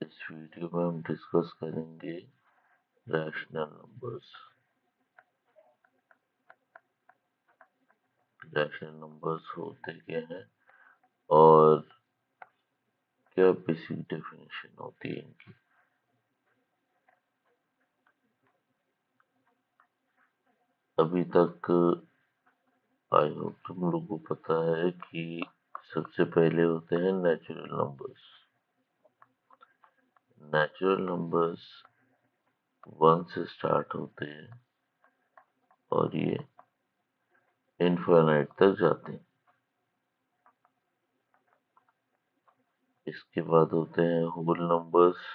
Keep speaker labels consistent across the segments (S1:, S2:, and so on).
S1: इस वीडियो में हम डिस्कस करेंगे रैशनल नंबर्स। रैशनल नंबर्स होते क्या हैं और क्या बेसिक डेफिनेशन होती है इनकी। अभी तक आई होप तुम लोग को पता है कि सबसे पहले होते हैं नेचुरल नंबर्स। नेचुरल नंबर्स 1 से स्टार्ट होते हैं और ये इनफाइनाइट तक जाते हैं। इसके बाद होते हैं होल नंबर्स।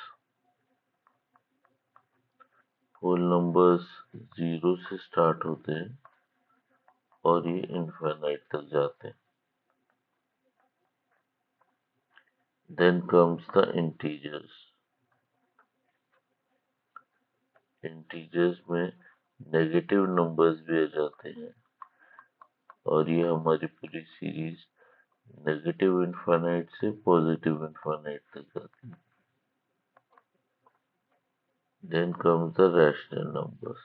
S1: होल नंबर्स 0 से स्टार्ट होते हैं और ये इनफाइनाइट तक जाते हैं। Then comes the integers. Integers में नेगेटिव नंबर्स भी आ जाते हैं और ये हमारी पूरी सीरीज नेगेटिव इनफाइनाइट से पॉजिटिव इनफाइनाइट तक जाती है। Then comes the rational numbers.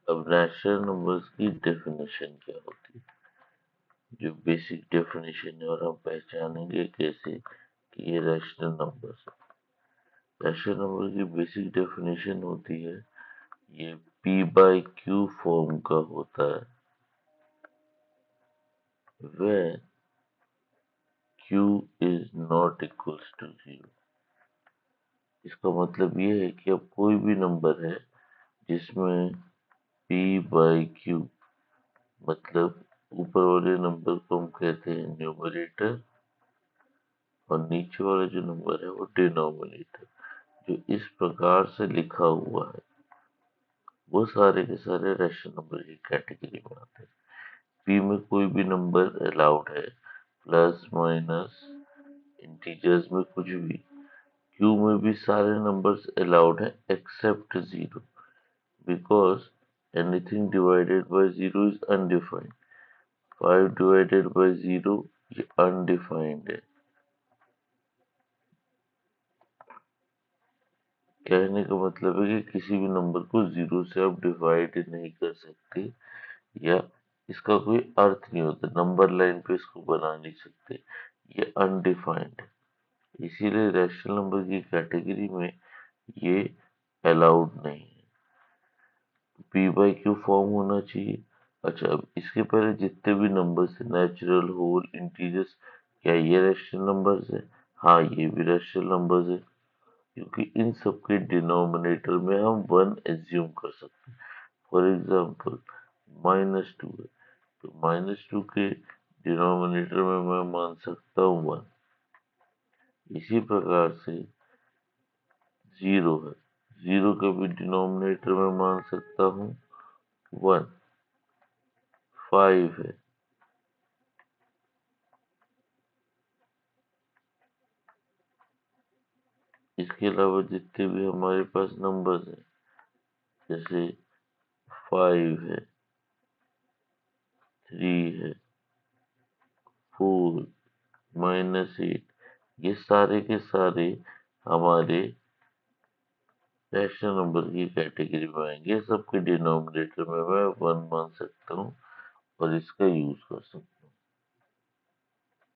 S1: अब रैशनल नंबर्स की डेफिनेशन क्या होती है, जो बेसिक डेफिनेशन है, और हम पहचानेंगे कैसे कि ये रैशनल नंबर्स है। रैशनल नंबर की बेसिक डेफिनेशन होती है, ये p/q फॉर्म का होता है where q is not equals to 0। इसका मतलब ये है कि अब कोई भी नंबर है जिसमें p/q, मतलब ऊपर वाले नंबर को हम कहते हैं न्यूमरेटर और नीचे वाला जो नंबर है वो डिनोमिनेटर, जो इस प्रकार से लिखा हुआ है वो सारे के सारे रैशनल नंबर की कैटेगरी में आते हैं। p में कोई भी नंबर अलाउड है, प्लस माइनस इंटीजर्स में कुछ भी। q में भी सारे नंबर्स अलाउड हैं except 0, because anything divided by 0 is undefined. 5 divided by 0 ये अनडिफाइंड है। कहने का मतलब है कि किसी भी नंबर को 0 से आप डिवाइड नहीं कर सकते, या इसका कोई अर्थ नहीं होता, नंबर लाइन पे इसको बना नहीं सकते, ये अनडिफाइंड है। इसीलिए रैशनल नंबर की कैटेगरी में ये अलाउड नहीं है। p/q फॉर्म होना चाहिए। अच्छा, अब इसके पहले जितने भी नंबर्स है, नेचुरल, होल, इंटीजर्स, क्या ये रैशनल नंबर्स है? हाँ, ये भी रैशनल नंबर्स है, क्योंकि इन सब के डिनोमिनेटर में हम 1 एज्यूम कर सकते हैं। फॉर एग्जाम्पल -2 है, तो -2 के डिनोमिनेटर में मैं मान सकता हूँ 1। इसी प्रकार से 0 है, 0 के भी डिनोमिनेटर में मान सकता हूँ 1। 5 है, इसके अलावा जितने भी हमारे पास नंबर्स हैं, जैसे 5 है, 3 है, 4, -8, ये सारे के सारे हमारे रैशनल नंबर की कैटेगरी में आएंगे। सबके डिनोमिनेटर में मैं 1 मान सकता हूँ और इसका यूज कर सकता हूँ।